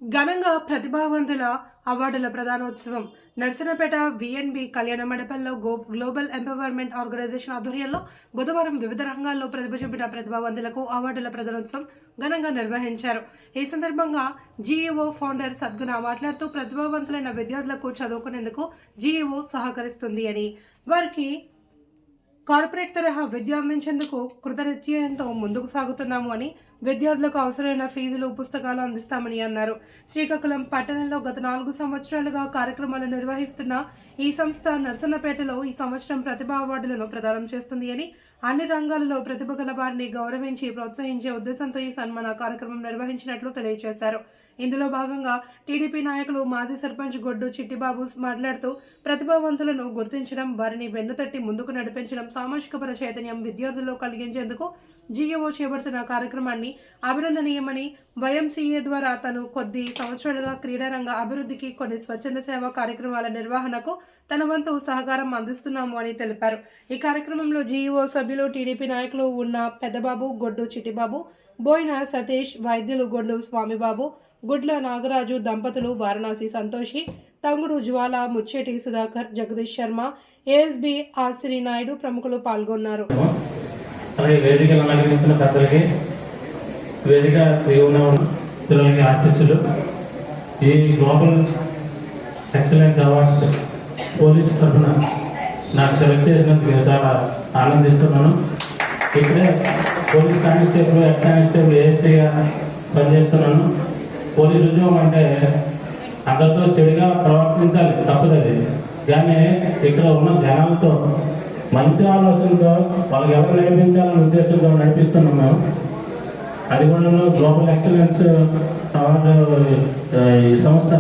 ఘనంగా ప్రతిభావంతుల అవార్డుల ప్రదానోత్సవం నర్సనపేట విఎన్బి కళ్యాణ మండపంలో గ్లోబల్ ఎంపవర్మెంట్ ఆర్గనైజేషన్ ఆధ్వర్యంలో బుధవారం వివిధ రంగాల్లో ప్రతిభ చూపిన ప్రతిభావంతులకు అవార్డుల ప్రదానోత్సవం ఘనంగా నిర్వహించారు. ఈ సందర్భంగా జీఈఓ ఫౌండర్ సద్గుణ మాట్లాడుతూ ప్రతిభావంతులైన విద్యార్థులకు చదువుకునేందుకు జీఈఓ సహకరిస్తుంది అని, వారికి కార్పొరేట్ తరహా విద్య అందించేందుకు కృతనిశ్చయంతో ముందుకు సాగుతున్నాము అని, విద్యార్థులకు అవసరమైన ఫీజులు పుస్తకాలు అందిస్తామని అన్నారు. శ్రీకాకుళం పట్టణంలో గత 4 సంవత్సరాలుగా కార్యక్రమాలు నిర్వహిస్తున్న ఈ సంస్థ నర్సన్నపేటలో ఈ సంవత్సరం ప్రతిభా అవార్డులను ప్రదానం చేస్తుంది అని, అన్ని రంగాలలో ప్రతిభ గల వారిని గౌరవించి ప్రోత్సహించే ఉద్దేశంతో ఈ సన్మాన కార్యక్రమం నిర్వహించినట్లు తెలియజేశారు. ఇందులో భాగంగా టీడీపీ నాయకులు మాజీ సర్పంచ్ గొడ్డు చిట్టిబాబు మాట్లాడుతూ ప్రతిభావంతులను గుర్తించడం, వారిని వెన్నుతట్టి ముందుకు నడిపించడం, సామాజిక పర చైతన్యం విద్యార్థుల్లో కలిగించేందుకు జీఈఓ చేపడుతున్న కార్యక్రమాన్ని అభినందనీయమని, వైఎంసీఏ ద్వారా తను కొద్ది సంవత్సరాలుగా క్రీడారంగ అభివృద్ధికి, కొన్ని స్వచ్ఛంద సేవా కార్యక్రమాల నిర్వహణకు తన వంతు సహకారం అందిస్తున్నాము అని తెలిపారు. ఈ కార్యక్రమంలో జీఈఓ సభ్యులు, టీడీపీ నాయకులు ఉన్న పెద్దబాబు, గొడ్డు చిట్టిబాబు, బోయిన సతీష్, వైద్యులు గొడ్డు స్వామిబాబు, గుడ్ల నాగరాజు దంపతులు, వారణాసి సంతోషి, తంగుడు జ్వాల, ముచ్చేటి సుధాకర్, జగదీష్ శర్మ, ఏఎస్బి ఆశ్రీ నాయుడు ప్రముఖులు పాల్గొన్నారు. ఈ గ్లోబల్ ఎక్సలెన్స్ అవార్డ్స్ పోలీస్ తరఫున నాకు సెలెక్ట్ చేసినందుకు చాలా ఆనందిస్తున్నాను. ఇక్కడే పోలీస్ కానిస్టేబుల్, హెడ్ కానిస్టేబుల్, ఏఎస్ఐగా పనిచేస్తున్నాను. పోలీస్ ఉద్యోగం అంటే అందరితో చెడుగా ప్రవర్తించాలి, తప్పదది. కానీ ఇక్కడ ఉన్న జనాలతో మంచి ఆలోచనతో వాళ్ళకి ఎవరు నడిపించాలనే ఉద్దేశంతో నడిపిస్తున్నాం మేము. అది కూడా గ్లోబల్ ఎక్సలెన్స్ అవార్డు ఈ సంస్థ